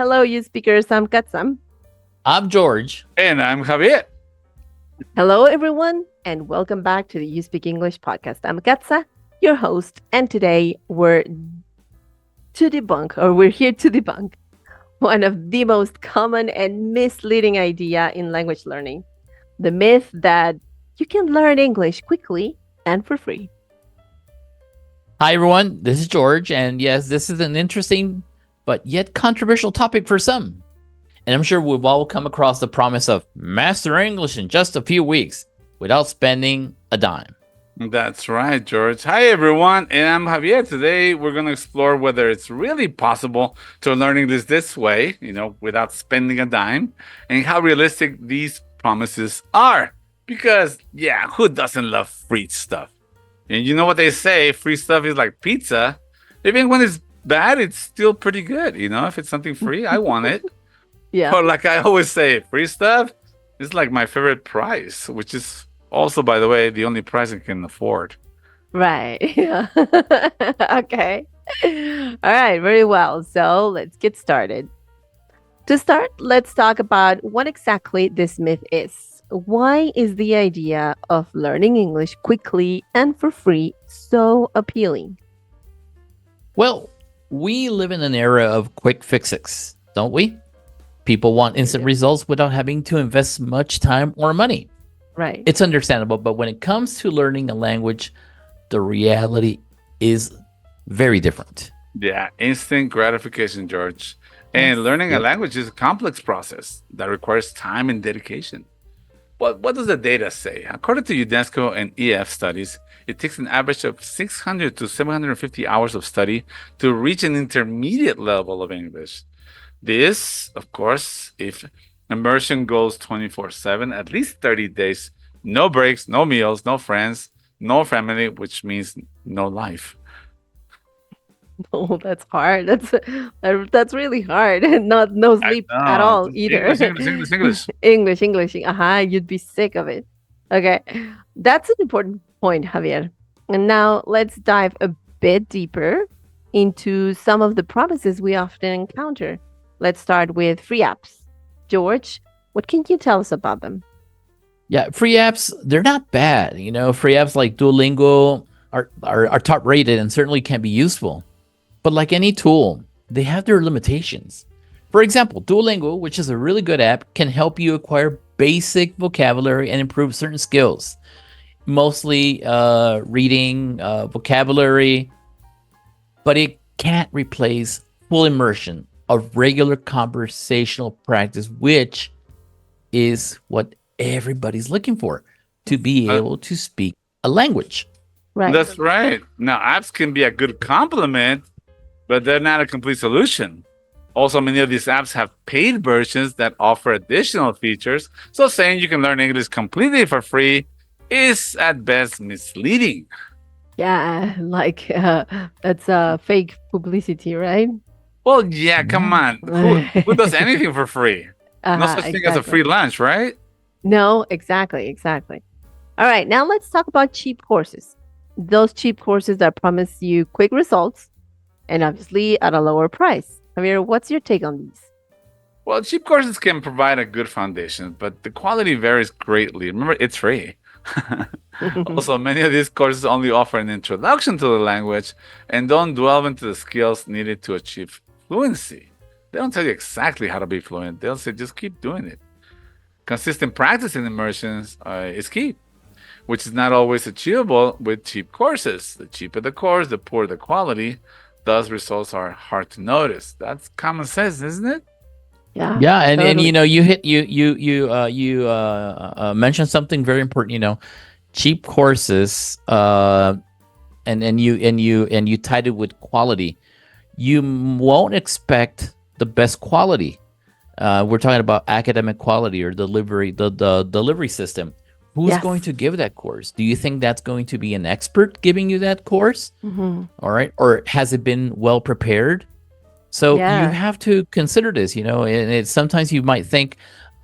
Hello, you speakers. I'm Katsam. I'm George. And I'm Javier. Hello, everyone, and welcome back to the Üspk English Podcast. I'm Katsa, your host, and today we're here to debunk one of the most common and misleading idea in language learning, the myth that you can learn English quickly and for free. Hi, everyone. This is George. And yes, this is an interesting but yet controversial topic for some. And I'm sure we've all come across the promise of master English in just a few weeks without spending a dime. That's right, George. Hi, everyone. And I'm Javier. Today, we're going to explore whether it's really possible to learn English this way, without spending a dime, and how realistic these promises are. Because, who doesn't love free stuff? And you know what they say, free stuff is like pizza. Even when it's bad, it's still pretty good. If it's something free, I want it. Yeah. Or like I always say, free stuff is like my favorite price, which is also, by the way, the only price I can afford. Right. Yeah. Okay. All right. Very well. So let's get started. To start, let's talk about what exactly this myth is. Why is the idea of learning English quickly and for free so appealing? Well, we live in an era of quick fixes, don't we? People want instant results without having to invest much time or money. Right. It's understandable, but when it comes to learning a language, the reality is very different. Yeah, instant gratification, George. And learning a language is a complex process that requires time and dedication. What does the data say? According to UNESCO and EF studies, it takes an average of 600 to 750 hours of study to reach an intermediate level of English. This, of course, if immersion goes 24/7, at least 30 days, no breaks, no meals, no friends, no family, which means no life. Oh, that's hard. That's really hard. No sleep at all either. English. You'd be sick of it. Okay. That's an important point, Javier. And now let's dive a bit deeper into some of the promises we often encounter. Let's start with free apps. George, what can you tell us about them? Yeah, free apps, they're not bad. Free apps like Duolingo are top rated and certainly can be useful. But like any tool, they have their limitations. For example, Duolingo, which is a really good app, can help you acquire basic vocabulary and improve certain skills, mostly reading, vocabulary, but it can't replace full immersion of regular conversational practice, which is what everybody's looking for, to be able to speak a language. Right. That's right. Now, apps can be a good complement, but they're not a complete solution. Also, many of these apps have paid versions that offer additional features. So saying you can learn English completely for free is at best misleading. Yeah, that's fake publicity, right? Well, yeah, come on. Who does anything for free? No such thing as a free lunch, right? No, exactly. All right, now let's talk about cheap courses. Those cheap courses that promise you quick results and obviously at a lower price. Javier, what's your take on these? Well, cheap courses can provide a good foundation, but the quality varies greatly. Remember, it's free. Also, many of these courses only offer an introduction to the language and don't delve into the skills needed to achieve fluency. They don't tell you exactly how to be fluent. They'll say just keep doing it. Consistent practice in immersions is key, which is not always achievable with cheap courses. The cheaper the course, the poorer the quality. Thus, results are hard to notice. That's common sense, isn't it? Yeah. Yeah, and totally. you mentioned something very important. Cheap courses, and you tied it with quality. You won't expect the best quality. We're talking about academic quality or delivery, the delivery system. Who's Yes. going to give that course? Do you think that's going to be an expert giving you that course? Mhm. All right. Or has it been well prepared? So Yeah. you have to consider this, and sometimes you might think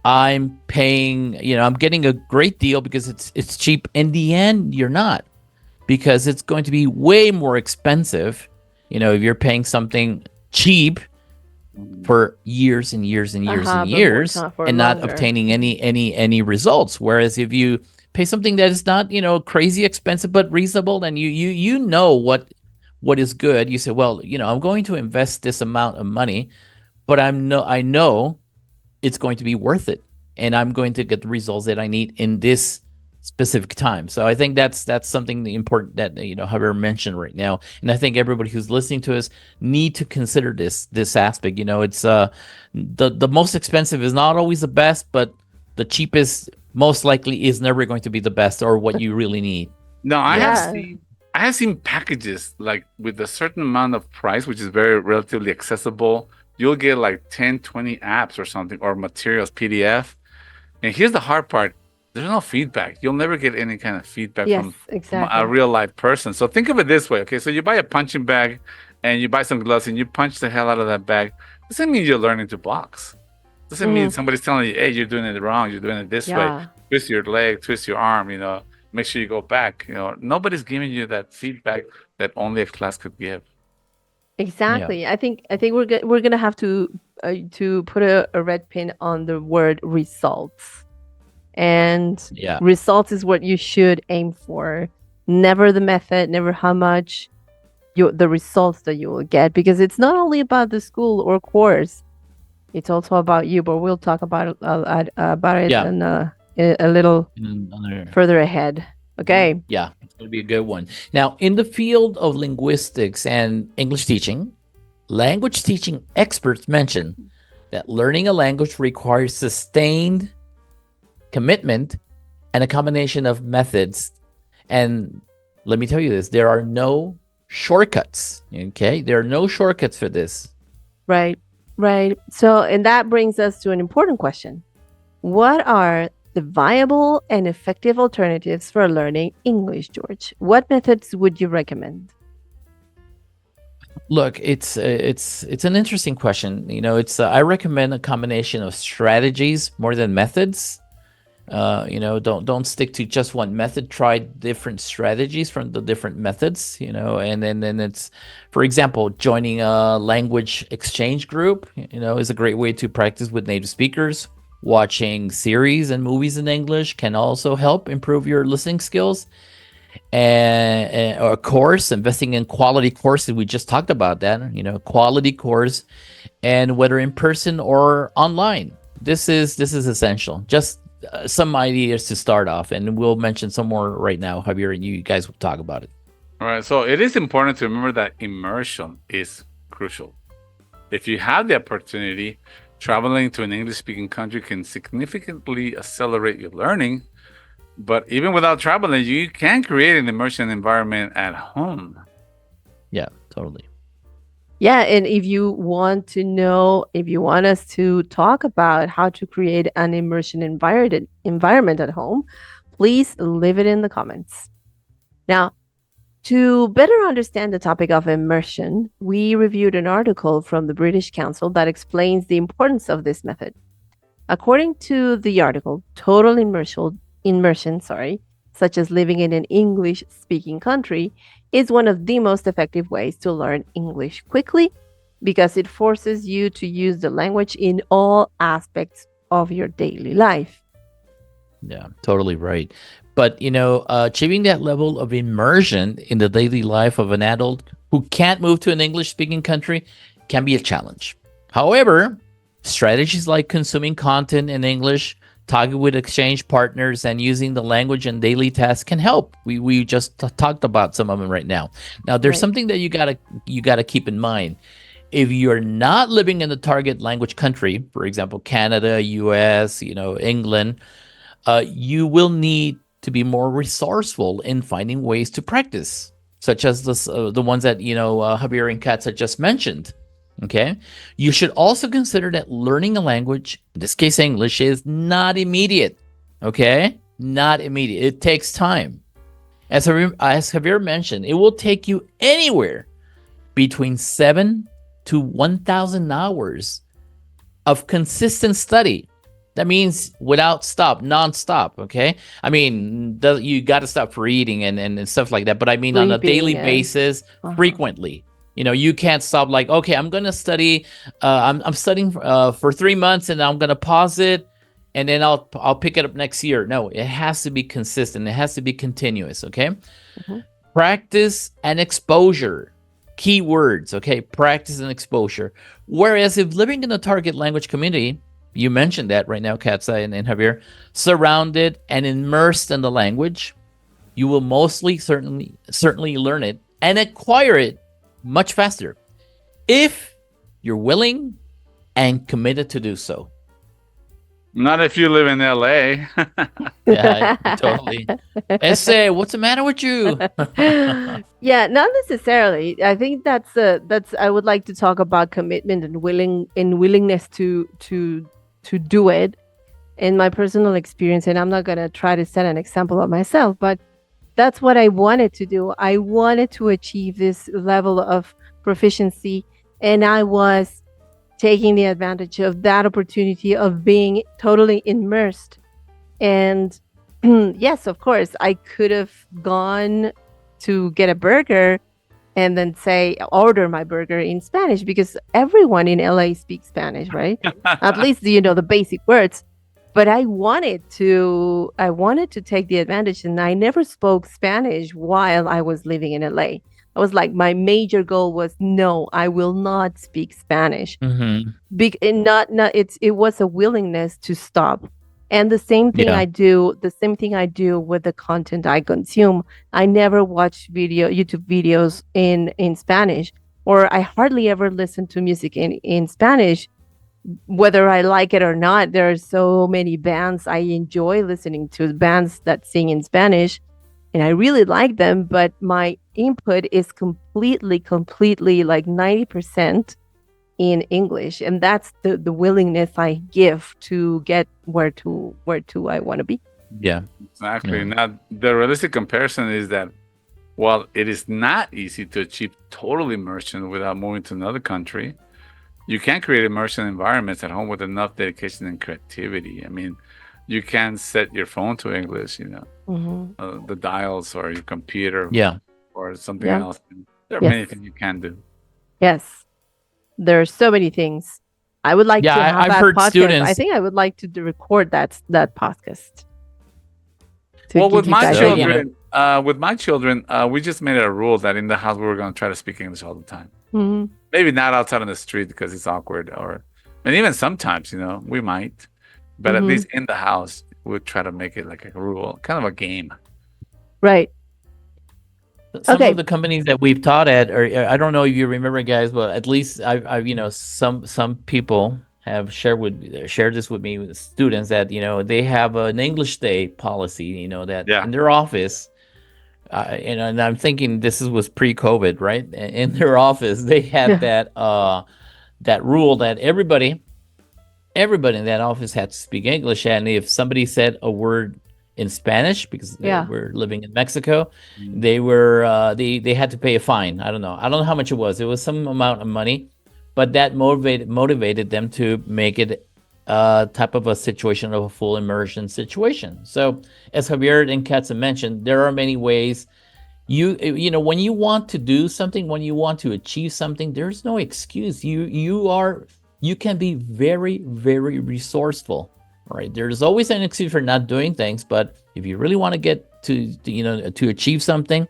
I'm paying, I'm getting a great deal because it's cheap. In the end, you're not, because it's going to be way more expensive. If you're paying something cheap, for years and years and years and But more years time for and not longer. obtaining any results. Whereas if you pay something that is not crazy expensive but reasonable, and you know what is good, you say, well, I'm going to invest this amount of money, but I know it's going to be worth it, and I'm going to get the results that I need in this specific time. So I think that's something important that Javier mentioned right now, and I think everybody who's listening to us need to consider this aspect. It's the most expensive is not always the best, but the cheapest most likely is never going to be the best or what you really need. No, I Yeah. have seen packages like with a certain amount of price, which is very relatively accessible. You'll get like 10, 20 apps or something, or materials, PDF. And here's the hard part. There's no feedback. You'll never get any kind of feedback Yes, from exactly. a real life person. So think of it this way. Okay, so you buy a punching bag and you buy some gloves and you punch the hell out of that bag. Doesn't mean you're learning to box. Doesn't mean somebody's telling you, hey, you're doing it wrong. You're doing it this way. Yeah. Twist your leg, twist your arm, make sure you go back. Nobody's giving you that feedback that only a class could give. Exactly. I think we're gonna have to put a red pin on the word results, and Yeah. results is what you should aim for. Never the method, never how much, the results that you will get, because it's not only about the school or course, it's also about you. But we'll talk about it Yeah. in a little further ahead. Okay. Yeah, it's going to be a good one. Now, in the field of linguistics and English teaching, language teaching experts mention that learning a language requires sustained commitment and a combination of methods. And let me tell you this, there are no shortcuts. Okay, there are no shortcuts for this. Right. So, and that brings us to an important question. What are the viable and effective alternatives for learning English, George? What methods would you recommend? Look, it's an interesting question. I recommend a combination of strategies more than methods. Don't stick to just one method. Try different strategies from the different methods. And then it's, for example, joining a language exchange group. Is a great way to practice with native speakers. Watching series and movies in English can also help improve your listening skills. And a course, investing in quality courses. We just talked about that. Quality course, and whether in person or online. This is essential. Just some ideas to start off, and we'll mention some more right now. Javier and you guys will talk about it. All right. So it is important to remember that immersion is crucial. If you have the opportunity, traveling to an English-speaking country can significantly accelerate your learning. But even without traveling, you can create an immersion environment at home. Yeah, totally. Yeah, and if you want us to talk about how to create an immersion environment at home, please leave it in the comments. Now, to better understand the topic of immersion, we reviewed an article from the British Council that explains the importance of this method. According to the article, total immersion, such as living in an English-speaking country, is one of the most effective ways to learn English quickly, because it forces you to use the language in all aspects of your daily life. Yeah, totally right. But, achieving that level of immersion in the daily life of an adult who can't move to an English-speaking country can be a challenge. However, strategies like consuming content in English, talking with exchange partners, and using the language in daily tasks can help. We just talked about some of them right now. Now, there's something that you gotta keep in mind. If you're not living in the target language country, for example, Canada, US, England, you will need to be more resourceful in finding ways to practice, such as the ones that Javier and Katza just mentioned. Okay, you should also consider that learning a language, in this case English, is not immediate. Okay, not immediate. It takes time. As Javier mentioned, it will take you anywhere between 7 to 1,000 hours of consistent study. That means without stop, non-stop, okay? I mean, you got to stop for eating and stuff like that. But I mean, on a daily basis, frequently. You can't stop like, okay, I'm going to study. I'm studying for 3 months and I'm going to pause it and then I'll pick it up next year. No, it has to be consistent. It has to be continuous. Okay. Mhm. Practice and exposure. Key words. Okay. Practice and exposure. Whereas if living in a target language community, you mentioned that right now, Katsa and Javier, surrounded and immersed in the language, you will certainly learn it and acquire it much faster if you're willing and committed to do so. Not if you live in LA. Yeah, totally. Essay, what's the matter with you? Yeah, not necessarily. I think that's I would like to talk about commitment and willingness to do it in my personal experience, and I'm not going to try to set an example of myself, but that's what I wanted to do. I wanted to achieve this level of proficiency, and I was taking the advantage of that opportunity of being totally immersed. And yes, of course, I could have gone to get a burger and then order my burger in Spanish, because everyone in LA speaks Spanish, right? At least, the basic words. But I wanted to take the advantage, and I never spoke Spanish while I was living in LA. I was like, my major goal was, no, I will not speak Spanish. Mm-hmm. It was a willingness to stop. And the same thing Yeah. I do with the content I consume. I never watch YouTube videos in Spanish, or I hardly ever listen to music in Spanish, whether I like it or not. There are so many bands I enjoy listening to, bands that sing in Spanish, and I really like them, but my input is completely like 90% in English, and that's the willingness I give to get where to I want to be. Yeah. Exactly. Yeah. Now, the realistic comparison is that while it is not easy to achieve total immersion without moving to another country, you can create immersion environments at home with enough dedication and creativity. I mean, you can set your phone to English, Mhm. the dials, or your computer, Yeah. or something Yeah. else. There are Yes. many things you can do. Yes, there are so many things. I would like Yeah, to have I've that heard podcast. students- I think I would like to record that podcast. to Well, give with you my guys So, children, we just made it a rule that in the house we were going to try to speak English all the time. Mhm. Maybe not outside on the street because it's awkward, and even sometimes, we might, but at Mhm. least in the house, we'll try to make it like a rule, kind of a game. Right. Some Okay. of the companies that we've taught at, or I don't know if you remember, guys, but at least I've some people have shared this with me, with students, that they have an English Day policy, that Yeah. in their office, and I'm thinking this was pre-COVID, right? In their office, they had that rule that everybody in that office had to speak English, and if somebody said a word in Spanish, because they Yeah. were living in Mexico, they were they had to pay a fine. I don't know how much it was. It was some amount of money, but that motivated them to make it type of a situation of a full immersion situation. So as Javier and Katza mentioned, there are many ways. When you want to do something, when you want to achieve something, there's no excuse. You can be very, very resourceful. Right. There's always an excuse for not doing things, but if you really want to get to achieve something,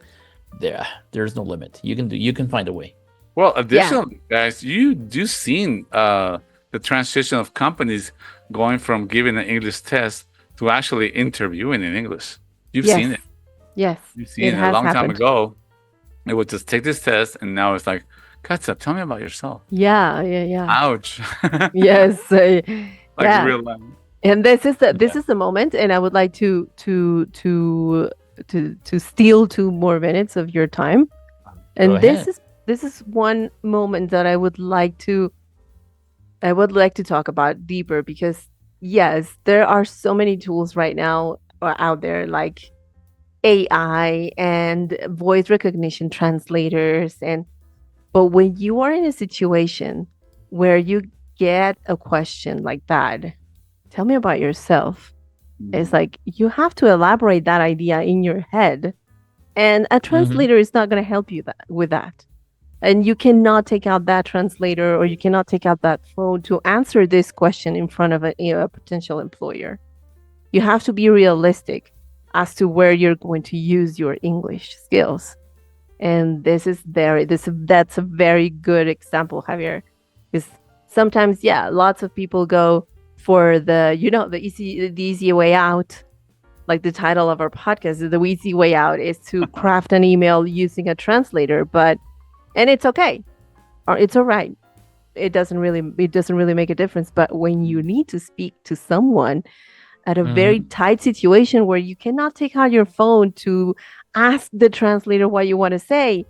there's no limit. You can find a way. Well, additionally, guys, you've seen the transition of companies going from giving an English test to actually interviewing in English. You've Yes. seen it. Yes. You've seen it a has long time happened. ago. It would just take this test, and now it's like, Katsa, tell me about yourself. Yeah. Ouch. Yes. Like yeah. real life. And this is the moment, and I would like to steal 2 more minutes of your time. And Go this ahead. is one moment that I would like to talk about deeper, because yes, there are so many tools right now out there, like AI and voice recognition translators, but when you are in a situation where you get a question like that, tell me about yourself. It's like you have to elaborate that idea in your head, and a translator is not going to help you with that. And you cannot take out that translator or you cannot take out that phone to answer this question in front of a potential employer. You have to be realistic as to where you're going to use your English skills. And that's a very good example, Javier. Because sometimes, lots of people go for the easy way out. Like the title of our podcast, the easy way out is to craft an email using a translator, and it's okay, or it's all right. It doesn't really make a difference. But when you need to speak to someone at a very tight situation where you cannot take out your phone to ask the translator what you want to say,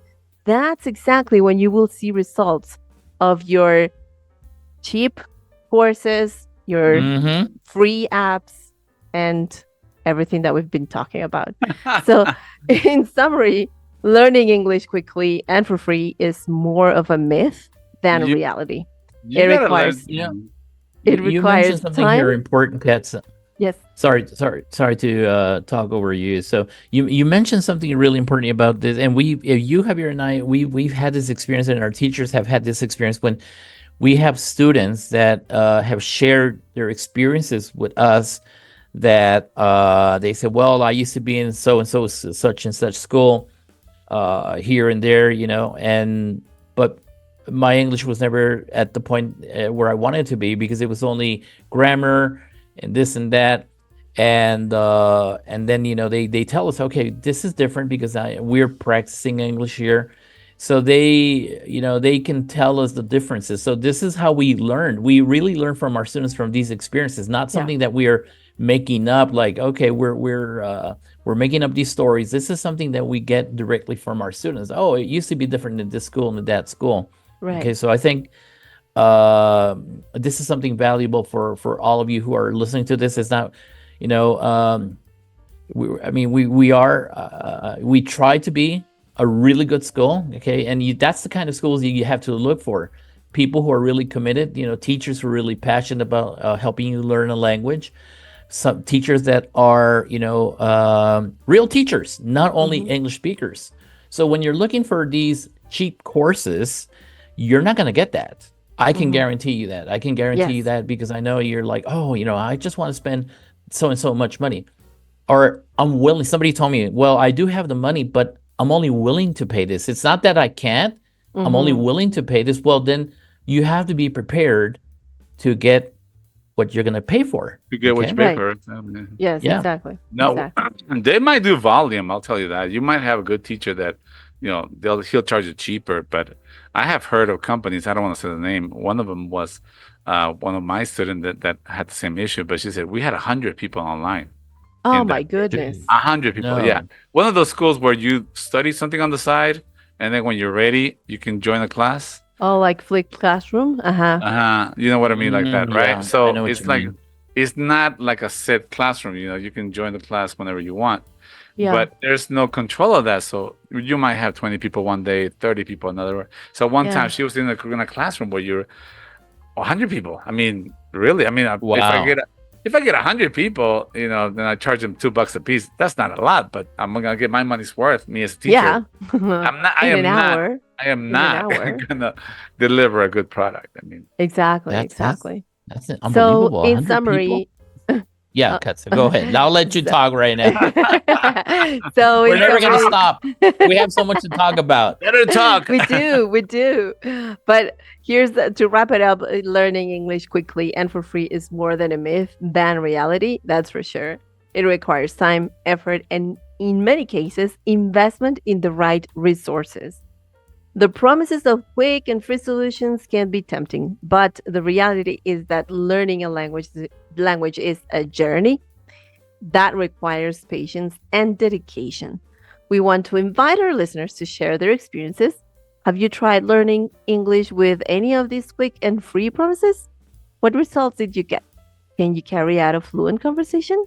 that's exactly when you will see results of your cheap courses, your free apps, and everything that we've been talking about. So in summary, learning English quickly and for free is more of a myth than a reality. It requires You requires mentioned something time. here important, Katz. Yes. Sorry to talk over you. So you mentioned something really important about this, and you, Javier, and I, we've had this experience, and our teachers have had this experience when we have students that have shared their experiences with us. That they said, well, I used to be in so and so such and such school here and there, but my English was never at the point where I wanted to be because it was only grammar and this and that, and then they tell us, okay, this is different because we're practicing English here, so they can tell us the differences. So this is how we learn. We really learn from our students from these experiences, not something that we are making up, like, okay, we're making up these stories. This is something that we get directly from our students. Oh, it used to be different in this school and in that school. Right. Okay, so I think this is something valuable for all of you who are listening to this. It's not, we try to be a really good school, okay, and that's the kind of schools you have to look for. People who are really committed, teachers who are really passionate about helping you learn a language. Some teachers that are, real teachers, not only English speakers. So when you're looking for these cheap courses, you're not going to get that. I can guarantee you that. I can guarantee you that because I know you're like, oh, I just want to spend so and so much money. Or I'm willing. Somebody told me, well, I do have the money, but I'm only willing to pay this. It's not that I can't. I'm only willing to pay this. Well, then you have to be prepared to get what you're going to pay for. You get what you pay for. Yes, exactly. No, exactly. They might do volume. I'll tell you that. You might have a good teacher that, he'll charge you cheaper. But I have heard of companies. I don't want to say the name. One of them was one of my students that had the same issue. But she said we had 100 people online. Oh my goodness. 100 people. No. Yeah. One of those schools where you study something on the side, and then when you're ready, you can join a class. Oh, like flipped classroom? You know what I mean, like that, right? Yeah, so it's like it's not like a set classroom. You can join the class whenever you want. Yeah. But there's no control of that. So you might have 20 people one day, 30 people another. So one time she was in a classroom where you're 100 people. I mean, really? I mean, if I get 100 people, then I charge them $2 a piece. That's not a lot, but I'm gonna get my money's worth. Me as a teacher, yeah. I am not gonna deliver a good product. I mean, exactly. That's unbelievable. So, in summary, yeah, Katza, go ahead. I'll let you talk right now. So we're never gonna stop. We have so much to talk about. Better talk. we do. But to wrap it up, learning English quickly and for free is more than a myth than reality. That's for sure. It requires time, effort, and in many cases, investment in the right resources. The promises of quick and free solutions can be tempting, but the reality is that learning a language is a journey that requires patience and dedication. We want to invite our listeners to share their experiences. Have you tried learning English with any of these quick and free promises? What results did you get? Can you carry out a fluent conversation?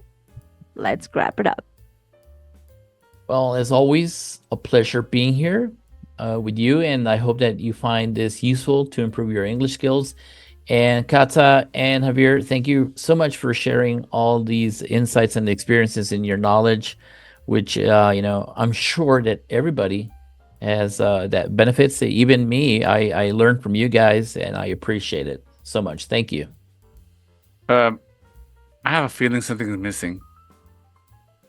Let's wrap it up. Well, as always, a pleasure being here with you, and I hope that you find this useful to improve your English skills. And Katza and Javier, thank you so much for sharing all these insights and experiences and your knowledge, which I'm sure that everybody that benefits even me. I learned from you guys, and I appreciate it so much. Thank you. I have a feeling something is missing.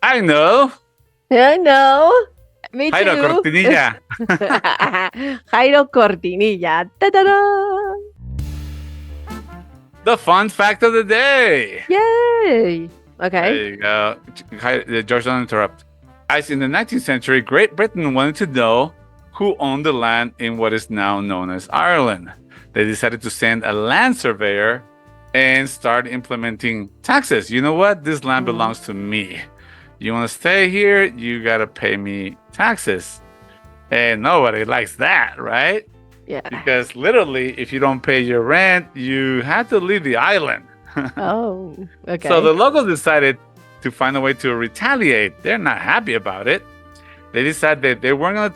I know. I know. Me too. Jairo Cortinilla. Jairo Cortinilla. Ta-da-da! The fun fact of the day. Yay! Okay. There you go. George, don't interrupt. As in the 19th century, Great Britain wanted to know who owned the land in what is now known as Ireland. They decided to send a land surveyor and start implementing taxes. You know what? This land belongs to me. You want to stay here? You got to pay me taxes. And nobody likes that, right? Yeah. Because literally, if you don't pay your rent, you have to leave the island. Oh, okay. So the locals decided to find a way to retaliate. They're not happy about it. They decided that they weren't going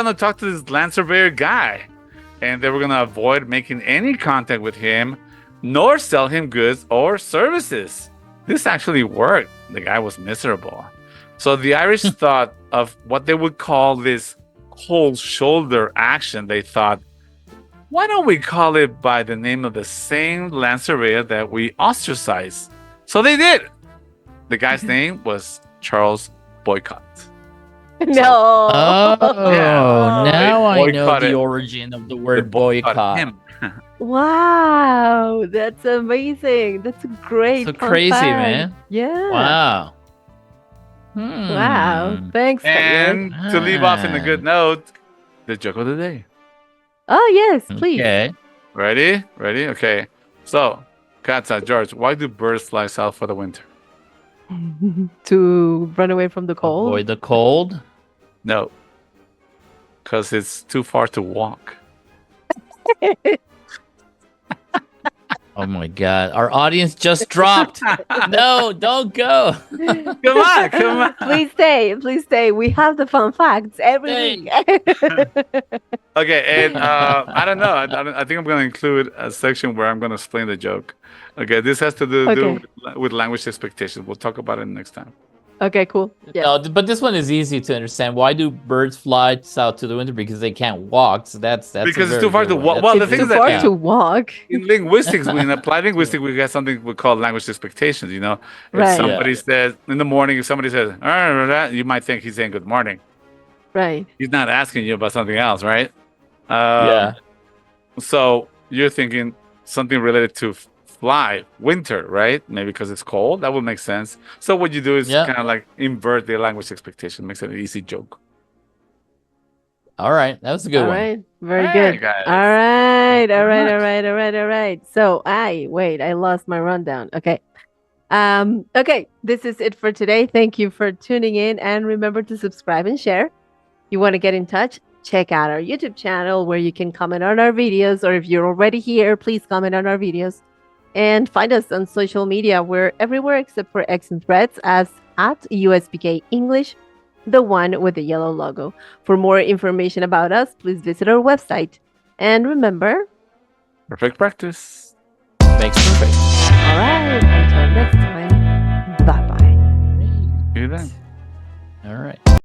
to talk to this land surveyor guy, and they were going to avoid making any contact with him, nor sell him goods or services. This actually worked. The guy was miserable. So the Irish thought of what they would call this cold shoulder action. They thought, why don't we call it by the name of the same land surveyor that we ostracized? So they did. The guy's name was Charles Boycott. No. Oh, Yeah. now I know Boycotted. the origin of the word boycott. Him. Wow, that's amazing. That's a great. So fun crazy, fact. man. Yeah. Wow. Wow. Thanks. And Javier. to leave off in a good note, the joke of the day. Oh yes, please. Okay. Ready? Okay. So, Katza, George, why do birds fly south for the winter? To run away from the cold. Avoid the cold. No. Because it's too far to walk. Oh my God. Our audience just dropped. No, don't go. Come on. Please stay. We have the fun facts every week. Okay, and I don't know. I think I'm going to include a section where I'm going to explain the joke. Okay, this has to do with language expectations. We'll talk about it next time. Okay, cool. Yeah. No, but this one is easy to understand. Why do birds fly south to the winter? Because they can't walk. So that's Because a it's very too far good to one. walk. That's- Well, the It's thing too is that far to walk. in linguistics, in applied linguistics, we got something we call language expectations. You know, if Right. somebody says in the morning, if somebody says, you might think he's saying good morning. Right. He's not asking you about something else, right? Yeah. So you're thinking something related to fly, winter, right? Maybe because it's cold. That would make sense. So what you do is Yeah. kind of like invert the language expectation, makes it an easy joke. All right. That was a good All one. right. Very Hey, good. guys. All right. So I lost my rundown. Okay. Okay, this is it for today. Thank you for tuning in, and remember to subscribe and share. You want to get in touch? Check out our YouTube channel where you can comment on our videos, or if you're already here, please comment on our videos. And find us on social media. We're everywhere except for X and Threads as at USPK English, the one with the yellow logo. For more information about us, please visit our website. And remember, Perfect practice. Makes perfect. all right, until next time, bye-bye. See you then. All right.